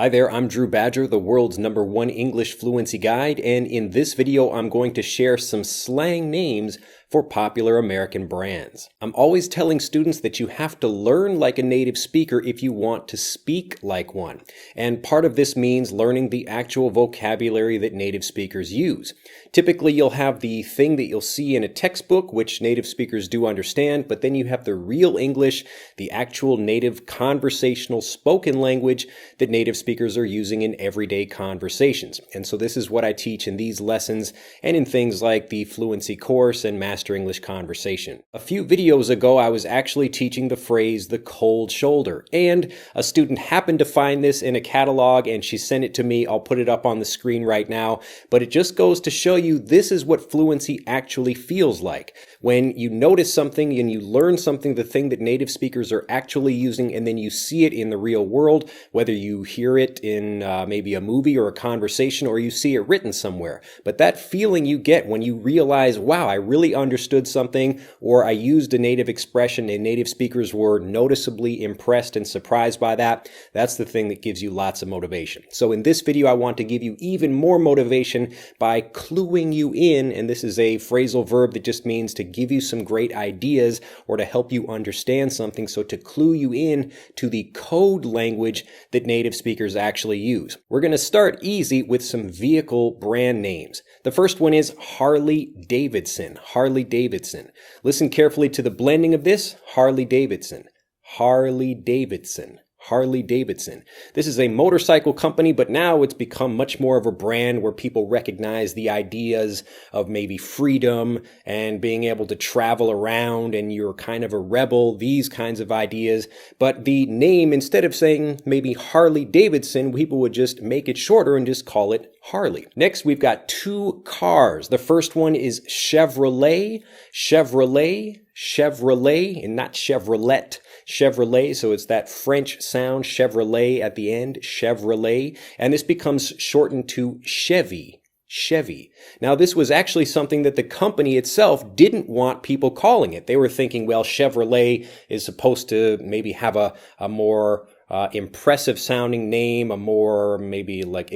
Hi there, I'm Drew Badger, the world's #1 English fluency guide, and in this video I'm going to share some slang names for popular American brands. I'm always telling students that you have to learn like a native speaker if you want to speak like one. And part of this means learning the actual vocabulary that native speakers use. Typically, you'll have the thing that you'll see in a textbook, which native speakers do understand, but then you have the real English, the actual native conversational spoken language that native speakers are using in everyday conversations. And so this is what I teach in these lessons and in things like the fluency course and Master English Conversation. A few videos ago, I was actually teaching the phrase the cold shoulder, and a student happened to find this in a catalog and she sent it to me. I'll put it up on the screen right now, but it just goes to show you this is what fluency actually feels like. When you notice something and you learn something, the thing that native speakers are actually using, and then you see it in the real world, whether you hear it in maybe a movie or a conversation, or you see it written somewhere. But that feeling you get when you realize, wow, I really understood something, or I used a native expression and native speakers were noticeably impressed and surprised by that, that's the thing that gives you lots of motivation. So in this video, I want to give you even more motivation by cluing you in, and this is a phrasal verb that just means to give you some great ideas or to help you understand something. So to clue you in to the code language that native speakers actually use. We're going to start easy with some vehicle brand names. The first one is Harley Davidson. Harley Davidson. Listen carefully to the blending of this. Harley Davidson. Harley Davidson. Harley Davidson. This is a motorcycle company, but now it's become much more of a brand where people recognize the ideas of maybe freedom and being able to travel around and you're kind of a rebel, these kinds of ideas. But the name, instead of saying maybe Harley Davidson, people would just make it shorter and just call it Harley. Next, we've got two cars. The first one is Chevrolet, Chevrolet, Chevrolet, and not Chevrolet. Chevrolet, so it's that French sound, Chevrolet at the end, Chevrolet, and this becomes shortened to Chevy, Chevy. Now, this was actually something that the company itself didn't want people calling it. They were thinking, well, Chevrolet is supposed to maybe have a more impressive sounding name, a more maybe like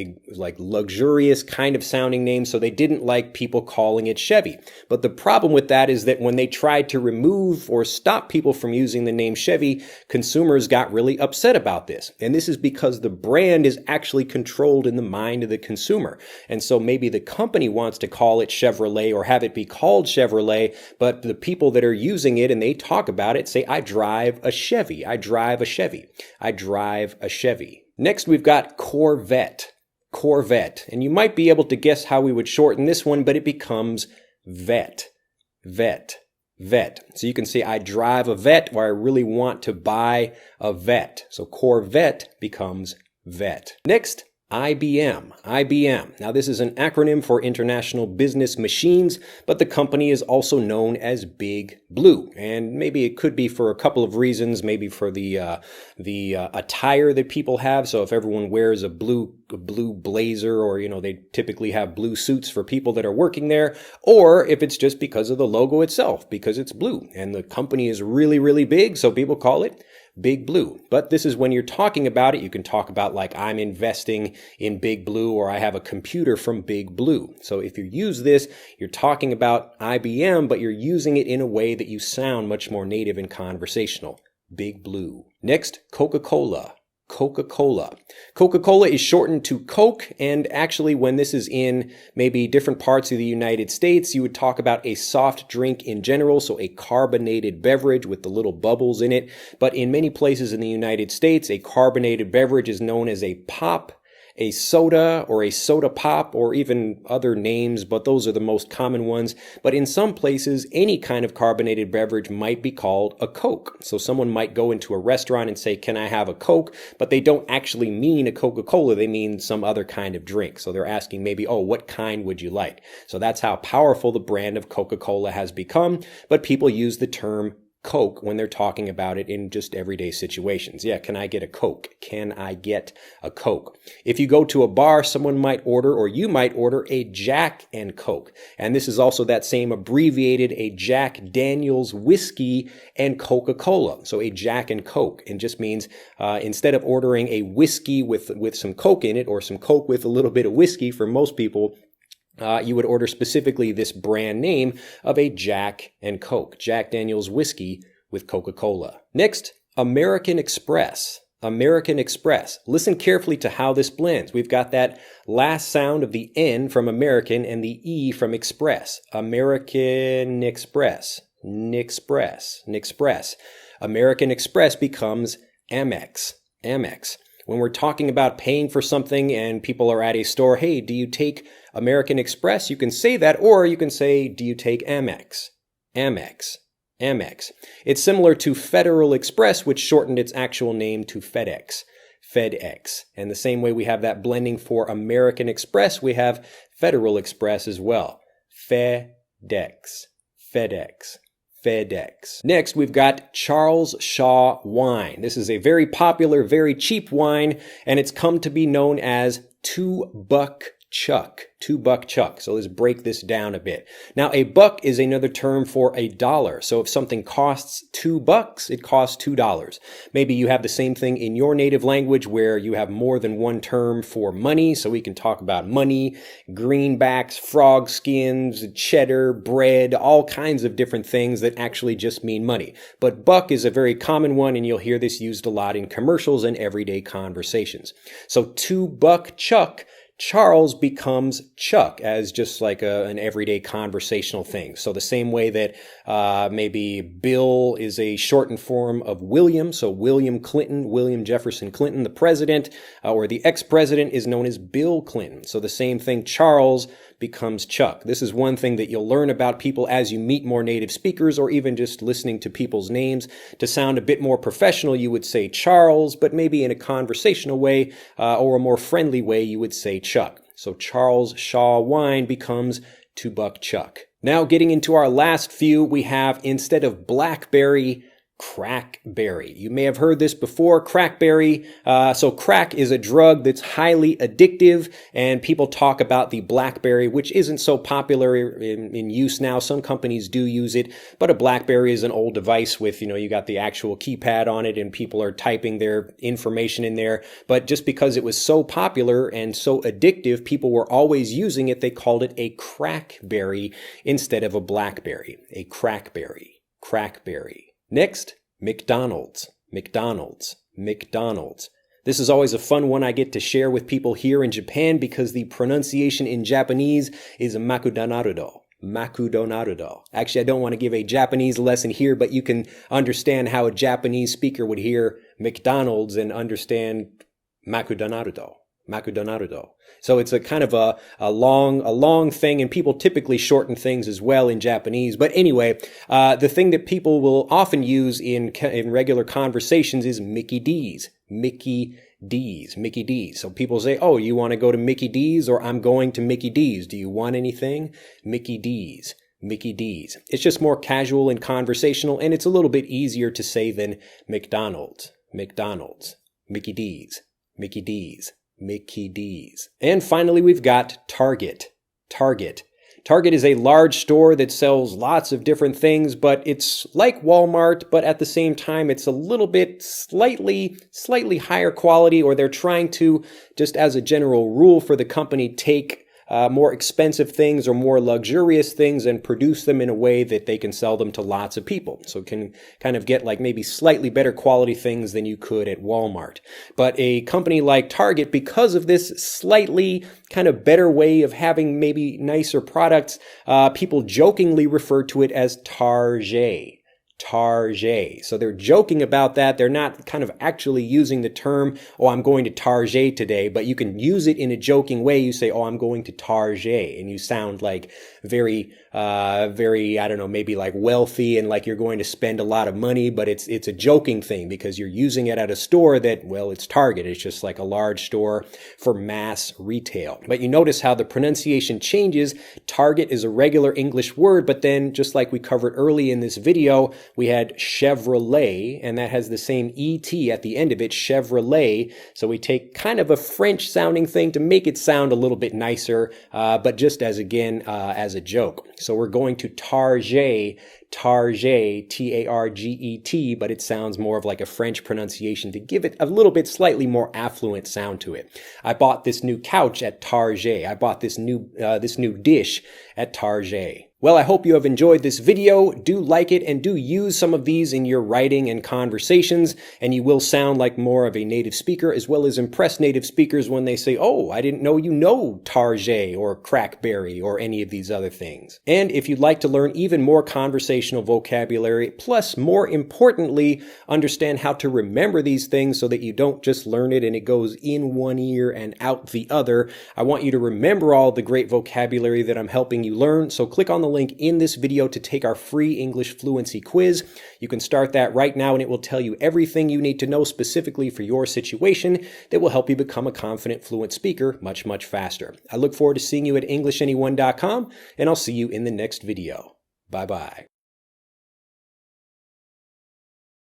luxurious kind of sounding name, so they didn't like people calling it Chevy. But the problem with that is that when they tried to remove or stop people from using the name Chevy, consumers got really upset about this. And this is because the brand is actually controlled in the mind of the consumer. And so maybe the company wants to call it Chevrolet or have it be called Chevrolet, but the people that are using it and they talk about it say, I drive a Chevy, I drive a Chevy, I drive a Chevy. Next, we've got Corvette. Corvette. And you might be able to guess how we would shorten this one, but it becomes vet. Vet. Vet. So you can say, I drive a vet, or I really want to buy a vet. So Corvette becomes vet. Next, IBM. IBM. Now, this is an acronym for International Business Machines, but the company is also known as Big Blue. And maybe it could be for a couple of reasons, maybe for the attire that people have. So if everyone wears a blue blazer, or, you know, they typically have blue suits for people that are working there, or if it's just because of the logo itself, because it's blue. And the company is really, really big, so people call it Big Blue. But this is when you're talking about it, you can talk about like I'm investing in Big Blue, or I have a computer from Big Blue. So if you use this, you're talking about IBM, but you're using it in a way that you sound much more native and conversational. Big Blue. Next, Coca-Cola. Coca-Cola. Coca-Cola is shortened to Coke, and actually when this is in maybe different parts of the United States, you would talk about a soft drink in general, so a carbonated beverage with the little bubbles in it. But in many places in the United States, a carbonated beverage is known as a pop, a soda, or a soda pop, or even other names, but those are the most common ones. But in some places, any kind of carbonated beverage might be called a Coke. So someone might go into a restaurant and say, can I have a Coke? But they don't actually mean a Coca-Cola, they mean some other kind of drink. So they're asking maybe, oh, what kind would you like? So that's how powerful the brand of Coca-Cola has become, but people use the term Coke when they're talking about it in just everyday situations. Yeah, can I get a Coke? Can I get a Coke? If you go to a bar, someone might order, or you might order, a Jack and Coke. And this is also that same abbreviated, a Jack Daniel's whiskey and Coca-Cola. So a Jack and Coke. And just means instead of ordering a whiskey with some Coke in it, or some Coke with a little bit of whiskey for most people, you would order specifically this brand name of a Jack and Coke, Jack Daniel's whiskey with Coca-Cola. Next, American Express. American Express. Listen carefully to how this blends. We've got that last sound of the N from American and the E from Express. American Express. Nixpress. Nixpress. American Express becomes Amex. Amex. When we're talking about paying for something and people are at a store, hey, do you take American Express? You can say that, or you can say, do you take Amex? Amex. Amex. It's similar to Federal Express, which shortened its actual name to FedEx. FedEx. And the same way we have that blending for American Express, we have Federal Express as well. FedEx. FedEx. FedEx. Next, we've got Charles Shaw wine. This is a very popular, very cheap wine, and it's come to be known as $2 Chuck. $2 Chuck. So let's break this down a bit. Now, a buck is another term for a dollar. So if something costs $2, it costs $2. Maybe you have the same thing in your native language where you have more than one term for money. So we can talk about money, greenbacks, frog skins, cheddar, bread, all kinds of different things that actually just mean money. But buck is a very common one, and you'll hear this used a lot in commercials and everyday conversations. So $2 Chuck, Charles becomes Chuck as just like an everyday conversational thing. So the same way that maybe Bill is a shortened form of William. So William Clinton, William Jefferson Clinton, the president or the ex-president, is known as Bill Clinton. So the same thing, Charles becomes Chuck. This is one thing that you'll learn about people as you meet more native speakers, or even just listening to people's names. To sound a bit more professional, you would say Charles, but maybe in a conversational way or a more friendly way, you would say Chuck. So Charles Shaw wine becomes $2 Chuck. Now getting into our last few, we have, instead of blackberry, crackberry. You may have heard this before, crackberry. So crack is a drug that's highly addictive, and people talk about the BlackBerry, which isn't so popular in use now. Some companies do use it, but a BlackBerry is an old device with, you got the actual keypad on it and people are typing their information in there. But just because it was so popular and so addictive, people were always using it, they called it a crackberry instead of a BlackBerry. A crackberry. Crackberry. Next, McDonald's, McDonald's, McDonald's. This is always a fun one I get to share with people here in Japan because the pronunciation in Japanese is makudonarudo. Makudonarudo. Actually, I don't want to give a Japanese lesson here, but you can understand how a Japanese speaker would hear McDonald's and understand makudonarudo. Makudonarudo. So it's a kind of a long thing, and people typically shorten things as well in Japanese. But anyway, the thing that people will often use in regular conversations is Mickey D's. Mickey D's. Mickey D's. So people say, oh, you want to go to Mickey D's, or I'm going to Mickey D's. Do you want anything? Mickey D's. Mickey D's. It's just more casual and conversational, and it's a little bit easier to say than McDonald's. McDonald's. Mickey D's. Mickey D's. Mickey D's. And finally, we've got Target. Target. Target is a large store that sells lots of different things, but it's like Walmart, but at the same time, it's a little bit slightly higher quality, or they're trying to, just as a general rule for the company, take more expensive things or more luxurious things and produce them in a way that they can sell them to lots of people. So can kind of get like maybe slightly better quality things than you could at Walmart. But a company like Target, because of this slightly kind of better way of having maybe nicer products, people jokingly refer to it as Target. Target. So they're joking about that. They're not kind of actually using the term, oh, I'm going to Target today, but you can use it in a joking way. You say, oh, I'm going to Target, and you sound like very, I don't know, maybe like wealthy and like you're going to spend a lot of money, but it's a joking thing because you're using it at a store that, well, it's Target. It's just like a large store for mass retail. But you notice how the pronunciation changes. Target is a regular English word, but then just like we covered early in this video, We had Chevrolet, and that has the same ET at the end of it, Chevrolet. So we take kind of a French sounding thing to make it sound a little bit nicer, but just as, again, as a joke. So we're going to Target, Target, but it sounds more of like a French pronunciation to give it a little bit slightly more affluent sound to it. I bought this new couch at Target. I bought this new dish at Target. Well, I hope you have enjoyed this video. Do like it and do use some of these in your writing and conversations, and you will sound like more of a native speaker, as well as impress native speakers when they say, oh, I didn't know you know Target or crackberry or any of these other things. And if you'd like to learn even more conversational vocabulary, plus more importantly, understand how to remember these things so that you don't just learn it and it goes in one ear and out the other, I want you to remember all the great vocabulary that I'm helping you learn. So click on the link in this video to take our free English fluency quiz. You can start that right now and it will tell you everything you need to know specifically for your situation that will help you become a confident, fluent speaker much, much faster. I look forward to seeing you at EnglishAnyone.com, and I'll see you in the next video. Bye-bye.